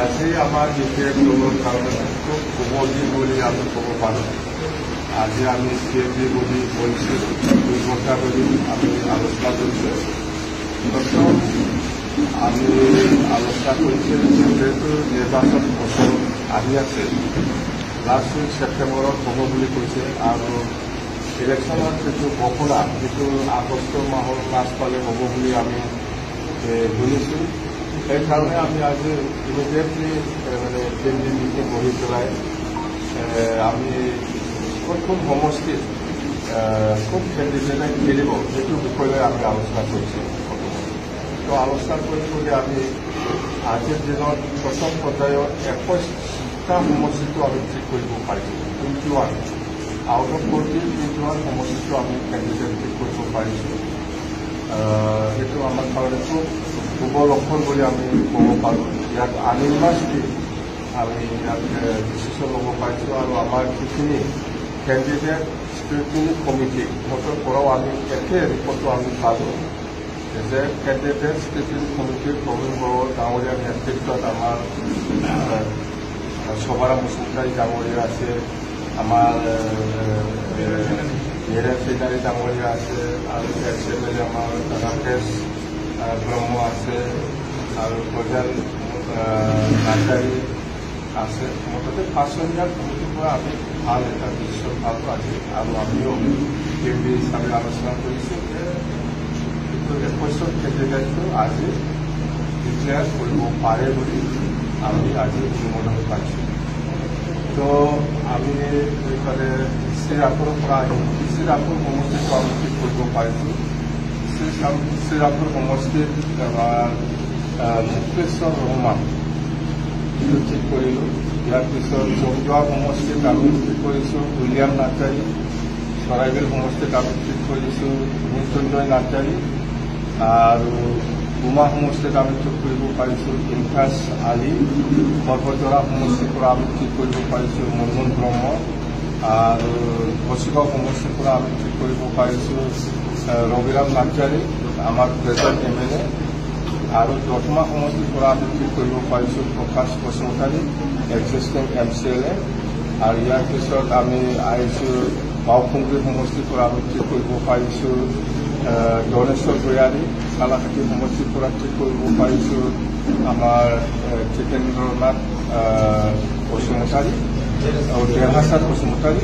আজি আমাৰ বিশেষ দলৰ কাৰণে খুব কোমল বুলি আমি ক'ব পাৰোঁ। আজি আমি CFD বুলি বলছি 2 ঘণ্টা ধৰি আমি আলোচনা কৰিছোঁ। প্ৰথম আমি আলোচনা কৰিছোঁ যিহেতু নিৰ্বাচন বছৰ আহি আছে, লাষ্ট উইক ছেপ্টেম্বৰত হ'ব বুলি কৈছে আৰু ইলেকশ্যনৰ যিটো ঘোষণা যিটো আগষ্ট মাহৰ লাজ পালে হ'ব বুলি আমি শুনিছোঁ। সেইকাৰণে আমি আজি ইমিডিয়েটলি মানে কেন্দ্ৰীয় মিটিং বহি পেলাই আমি কোন সমষ্টিত কোন কেণ্ডিডেটে খেলিব সেইটো বিষয়ে আমি আলোচনা কৰিছোঁ। তো আলোচনা কৰি আমি আজিৰ দিনত প্ৰথম পৰ্যায়ত 21টা সমষ্টিটো আমি ঠিক কৰিব পাৰিছোঁ। 21 আউট অফ 21 সমষ্টিটো আমি কেণ্ডিডেট ঠিক কৰিব পাৰিছোঁ। সেইটো আমাৰ কাৰণে খুব শুভ লক্ষণ বুলি আমি ক'ব পাৰোঁ। ইয়াত আনিৰ্বাচলি আমি ইয়াত ডিচিশ্যন ল'ব পাৰিছোঁ আৰু আমাৰ যিখিনি কেণ্ডিডেট স্ক্ৰুটিনি কমিটি সিহঁতৰ পৰাও আমি একে ৰিপৰ্টটো আমি পালোঁ যে কেণ্ডিডেট স্ক্ৰুটিনি কমিটিৰ প্ৰবীণ বড়ো ডাঙৰীয়াৰ নেতৃত্বত আমাৰ শোভাৰাম বসুমতাৰী ডাঙৰীয়া আছে, আমাৰ হীৰেন চৌধুৰী ডাঙৰীয়া আছে আৰু এক্স-MLA আমাৰ ৰাকেশ ব্ৰহ্ম আছে আৰু প্ৰজাল নাৰ্জাৰী আছে। মুঠতে 5জনীয়া কমিটিৰ পৰা আমি ভাল এটা ডিচিশ্যন পালোঁ আজি আৰু আমিও কেন্দ্ৰ হিচাপে আলোচনা কৰিছোঁ যে 21 কেণ্ডিডেটটো আজি ডিক্লেয়াৰ কৰিব পাৰে বুলি আমি আজি অনুমোদন পাইছোঁ। তো আমি এইফালে শ্ৰীৰামপুৰৰ পৰা আহিম। শ্ৰীৰামপুৰ সমষ্টিটো আমি ঠিক কৰিব পাৰিছোঁ। শ্ৰীৰামপুৰ সমষ্টিত আমাৰ মুক্তেশ্বৰ ৰহমান ঠিক কৰিলোঁ। ইয়াৰ পিছত চৌকিয়া সমষ্টিত আমি ঠিক কৰিছোঁ উইলিয়াম নাৰ্জাৰী। চৰাইবিল সমষ্টিত আমি ঠিক কৰিছোঁ মৃত্যুঞ্জয় নাৰ্জাৰী আৰু উমা সমষ্টিত আমি ঠিক কৰিব পাৰিছোঁ ইমতাজ আলী। সৰ্বজৰা সমষ্টিৰ পৰা আমি ঠিক কৰিব পাৰিছোঁ মুনমুন ব্ৰহ্ম আৰু কচিগাঁও সমষ্টিৰ পৰা আমি ঠিক কৰিব পাৰিছোঁ ৰবিৰাম নাৰ্জাৰী আমাৰ প্ৰেজেণ্ট MLA আৰু দতমা সমষ্টিৰ পৰা আমি ঠিক কৰিব পাৰিছোঁ প্ৰকাশ বসুমতাৰী এক্সিষ্টিং MCLA আৰু ইয়াৰ পিছত আমি আহিছোঁ বাওকুংগ্ৰী সমষ্টিৰ পৰা আমি ঠিক কৰিব পাৰিছোঁ দনেশ্বৰ ভূঞাৰী। চালাকাটি সমষ্টিৰ পৰা ঠিক কৰিব পাৰিছোঁ আমাৰ জিতেন্দ্ৰনাথ বসুমতাৰী আৰু দেৰহাছাৰ বসুমতাৰী।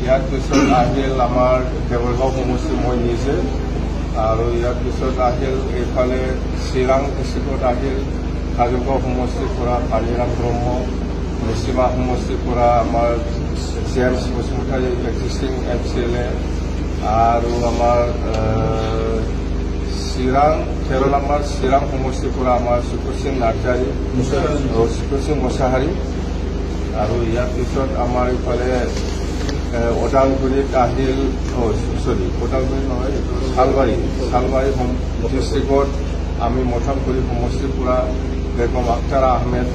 ইয়াৰ পিছত আহিল আমাৰ দেৱৰগাঁও সমষ্টি মই নিজে আৰু ইয়াৰ পিছত আহিল এইফালে চিৰাং ডিষ্ট্ৰিক্টত আহিল কাজলগাঁও সমষ্টিৰ পৰা কালিৰাম ব্ৰহ্ম, মিচিমা সমষ্টিৰ পৰা আমাৰ জেমছ বসুমতাৰী এক্সিষ্টিং MCLA আৰু আমাৰ তেৰ নম্বৰ চিৰাং সমষ্টিৰ পৰা আমাৰ শুকুৰ সিং নাৰ্জাৰী শুকুৰ সিং মছাহাৰী আৰু ইয়াৰ পিছত আমাৰ ইফালে ওদালগুৰিত আহিল ওদালগুৰি নহয় এইটো শালবাৰী ডিষ্ট্ৰিক্টত আমি মথামগুৰি সমষ্টিৰ পৰা বেগম আখতাৰ আহমেদ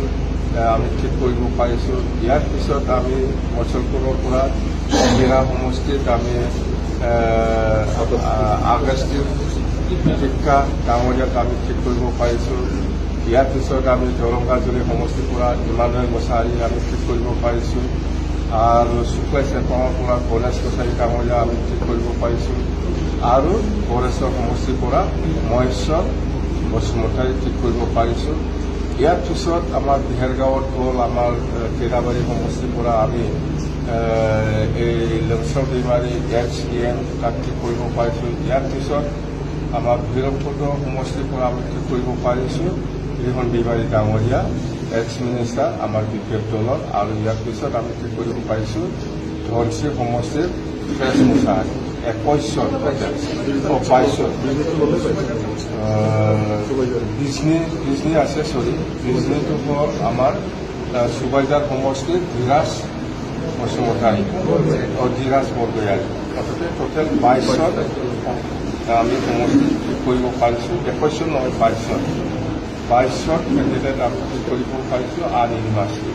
আমি ঠিক কৰিব পাৰিছোঁ। ইয়াৰ পিছত আমি মচলপুৰৰ পৰা মিৰা সমষ্টিত আমি আগষ্টিৰ টিক্কা ডাঙৰীয়াক আমি ঠিক কৰিব পাৰিছোঁ। ইয়াৰ পিছত আমি দৰংগাজুলি সমষ্টিৰ পৰা ইমানুৱেল মছাহাৰী আমি ঠিক কৰিব পাৰিছোঁ আৰু শুক্লাই চেপাঙৰ পৰা গণেশ কছাৰী ডাঙৰীয়া আমি ঠিক কৰিব পাৰিছোঁ আৰু বৰেশ্বৰ সমষ্টিৰ পৰা মহেশ্বৰ বসুমতাৰী ঠিক কৰিব পাৰিছোঁ। ইয়াৰ পিছত আমাৰ বিহাৰগাঁৱত গ'ল আমাৰ কেৰাবাৰী সমষ্টিৰ পৰা আমি এই লংচৰ বেমাৰী HEM তাক ঠিক কৰিব পাৰিছোঁ। ইয়াৰ পিছত আমাৰ ভৈৰৱকুণ্ড সমষ্টিৰ পৰা আমি ঠিক কৰিব পাৰিছোঁ ৰিহন বেমাৰী ডাঙৰীয়া এক্স-মিনিষ্টাৰ আমাৰ BPF দলৰ আৰু ইয়াৰ পিছত আমি ঠিক কৰিব পাৰিছোঁ ধনশিৰি সমষ্টিৰ ফ্ৰেছ মছাহাৰী 22 আছে বিজনীটো হ'ল আমাৰ সুবাইদাৰ সমষ্টিৰ ধীৰাজ বসুমতাৰী ধীৰাজ বৰদৈয়াৰী। মুঠতে টোটেল 22 আমি সমষ্টি কৰিব পাৰিছোঁ। 21 নহয় 22 কেণ্ডিডেট আমি ঠিক কৰিব পাৰিছোঁ আনিৰ্বাচলি।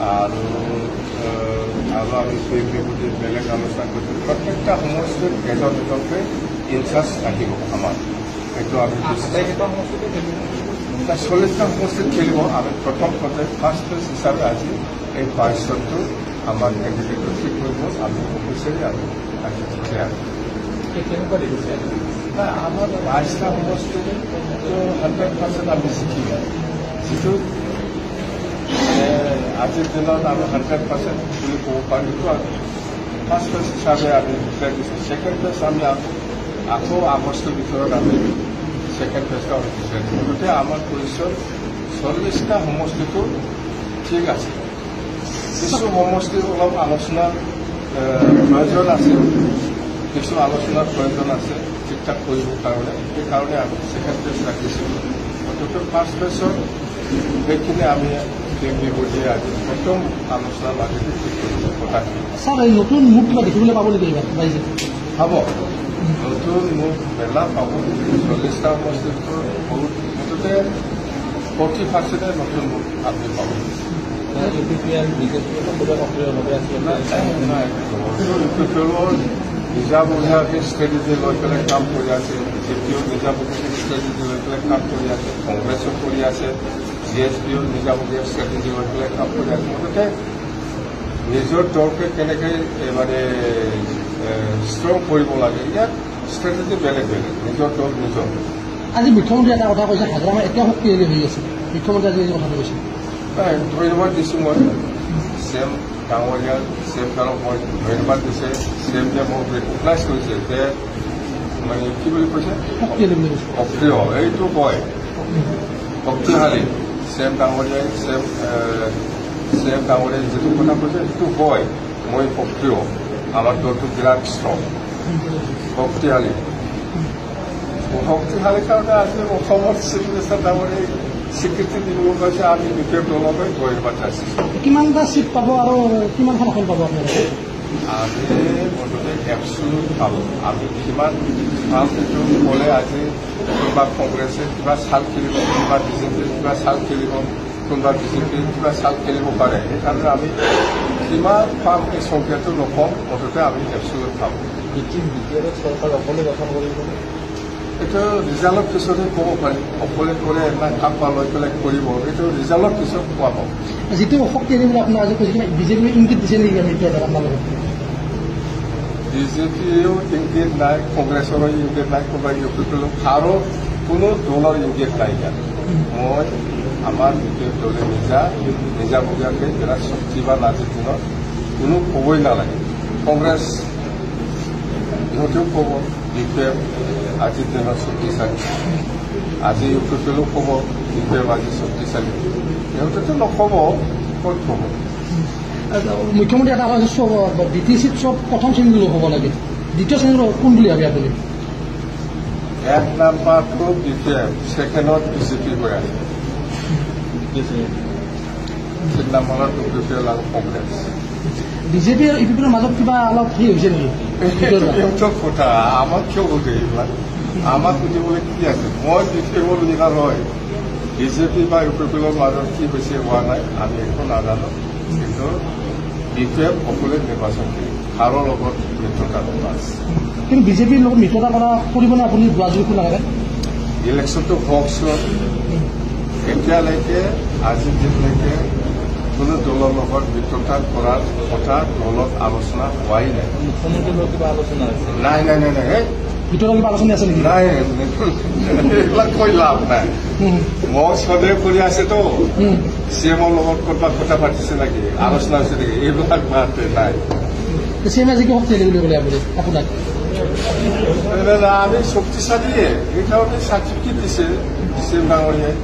আৰু আমি বিহুটি বেলেগ আলোচনা কৰিছোঁ প্ৰত্যেকটা সমষ্টিত এজন এজনকৈ ইনচাৰ্জ আহিব আমাৰ এইটো আমি 40টা সমষ্টিত খেলিব আমি প্ৰথম পৰ্যায়ত ফাৰ্ষ্ট প্লেচ হিচাপে আজি এই 22টো আমাৰ কেণ্ডিডেটটো ঠিক কৰিব আমি অফিচিয়েলি আমি আজি কেনেকুৱা দেখিছে আমাৰ 22টা সমষ্টিত 100% আমি জিকিম যিটো আজিৰ দিনত আমি 100% বুলি ক'ব পাৰোঁ ফাৰ্ষ্ট প্লেচ হিচাপে আমি ডিক্লেয়াৰ দিছোঁ ছেকেণ্ড প্লেচ আমি আকৌ আগষ্টৰ ভিতৰত আমি ছেকেণ্ড প্লেচটো আমি ডিক্লেয়াৰ দিছোঁ গতিকে আমাৰ পৰিচয় 40টা সমষ্টিটো ঠিক আছে কিছু সমষ্টিৰ অলপ আলোচনাৰ প্ৰয়োজন আছে কিছু আলোচনাৰ প্ৰয়োজন আছে ঠিক ঠাক কৰিবৰ কাৰণে সেইকাৰণে আমি ছেকেণ্ড প্লেচ ৰাখিছোঁ গতিকে ফাৰ্ষ্ট প্লেচৰ সেইখিনি আমি বিহুটিয়ে আজি প্ৰথম আলোচনাৰ মাজেদি ঠিক কৰিব কথাখিনি ছাৰ এই নতুন মুখ কিবা দেখিবলৈ পাব নেকি হ'ব নতুন মুখ মেলা পাব 40টা সমষ্টিটোৰ বহুত মুঠতে 40% নতুন মুখ আপুনি পাব নিজাববীয়াকৈ ষ্ট্ৰেটেজি লৈ পেলাই কাম কৰি আছে বিজেপিও নিজাববীয়াকৈ ষ্ট্ৰেটেজি লৈ পেলাই কাম কৰি আছে কংগ্ৰেছো কৰি আছে CSPও নিজাববীয়া ষ্ট্ৰেটেজি লৈ পেলাই কাম কৰি আছে মুঠতে নিজৰ দলকে কেনেকৈ মানে ষ্ট্ৰং কৰিব লাগে ইয়াত ষ্ট্ৰেটেজি বেলেগ বেলেগ নিজৰ দল নিজৰ আজি মুখ্যমন্ত্ৰী এটা কথা কৈছে হাজৰামাৰ এতিয়া শক্তিশালী হৈ আছে মুখ্যমন্ত্ৰী আজি এই কথাটো কৈছে ধন্যবাদ দিছোঁ মই চেম ডাঙৰীয়া চেম কাৰক মই ধন্যবাদ দিছে চেম যে মোক ৰিকগনাইজ কৰিছে যে মানে কি বুলি কৈছে সক্ৰিয় এইটো কয় শক্তিশালী চেম ডাঙৰীয়াই চেম ডাঙৰীয়াই যিটো কথা কৈছে সেইটো কয় মই সক্ৰিয় আমাৰ দলটো বিৰাট ষ্ট্ৰং শক্তিশালী কাৰণে আজি অসমত চিফ মিনিষ্টাৰ ডাঙৰীয়াই স্বীকৃতি দিবলৈ কৈছে আমি বিশেষ দললৈ ধন্যবাদ যাচিছোঁ কিমানটা চিট পাব আৰু কিমানখন আসন পাব আপোনালোকে আমি মুঠতে এপচুলুট পালোঁ আমি কিমান ভাল সেইটো ক'লে আজি কোনোবা কংগ্ৰেছে কিবা চাল খেলিব কোনোবা বিজেপিৰ কিবা চাল খেলিব কোনোবা বিজেপিৰ কিবা চাল খেলিব পাৰে সেইকাৰণে আমি কিমান পাম এই সংখ্যাটো নকওঁ মুঠতে আমি এপচুলুট পালোঁ চৰকাৰ অকলে গঠন কৰিব এইটো ৰিজাল্টৰ পিছতহে ক'ব পাৰিম অকলে কৰে এটা কাম লৈ পেলাই কৰিব এইটো ৰিজাল্টৰ পিছত কোৱা হ'ব যিটো শক্তিশালী বুলি আপোনাৰ আজি কৈছে বিজেপিয়ে ইংগিত দিছে নেকি আপোনালোকে বিজেপিয়েও ইংগিত নাই কংগ্ৰেছৰো ইংগিত নাই কোনোবা ইউপিপিলো কাৰো কোনো দলৰ ইংগিত নাই ইয়াত মই আমাৰ বিজেপি দলে নিজাববীয়াকৈ বিৰাট শক্তিবান আজিৰ দিনত কোনো ক'বই নালাগে কংগ্ৰেছ ইহঁতেও ক'ব BPF আজিৰ দিনত শক্তিশালী আজি ইউপিপিলো ক'ব BPF আজি শক্তিশালী ইহঁতেতো নক'ব ক'ত ক'ব মুখ্যমন্ত্ৰী এটা কৈছে চব DTCত চব প্ৰথম শ্ৰেণীৰ লোক হ'ব লাগে দ্বিতীয় শ্ৰেণীৰ কোন বুলি ভাবে আপুনি 1 নম্বৰটো BPF ছেকেণ্ডত বিজেপি হৈ আছে 3 নম্বৰত BPL আৰু কংগ্ৰেছ বিজেপি আৰু ইউপিপিৰ মাজত কিবা অলপ হেৰি হৈছে নেকি কথা আমাক কিয় সুধে এইবিলাক আমাক সুধিবলৈ কি আছে মই BPFৰ লিডাৰ হয় বিজেপি বা ইউপিপিলৰ মাজত কি হৈছে হোৱা নাই আমি একো নাজানো কিন্তু BPF অকলে নিৰ্বাচন কৰিম কাৰো লগত মিত্ৰতা আছে কিন্তু বিজেপিৰ লগত মিত্ৰতা কৰিবনে আপুনি যোৱাযোগ নালাগে ইলেকশ্যনটো হওকচোন এতিয়ালৈকে আজিৰ দিনলৈকে কোনো দলৰ লগত মিত্ৰতা কৰাৰ কথা দলত আলোচনা হোৱাই নাই মুখ্যমন্ত্ৰীৰ লগত কিবা আলোচনা আছে নাই ভিতৰত কিবা আলোচনা আছে নেকি নাই এইবিলাক কৈ লাভ নাই মই সদায় কৰি আছেতো CMৰ লগত ক'ৰবাত কথা পাতিছে নেকি আলোচনা হৈছে নেকি এইবিলাক মাতে নাই CM আজি কি শক্তিশালী বুলি ক'লে আপুনি আপোনাক আমি শক্তিশালীয়ে এইকাৰণে চাৰ্টিফিকেট দিছে CM ডাঙৰীয়াই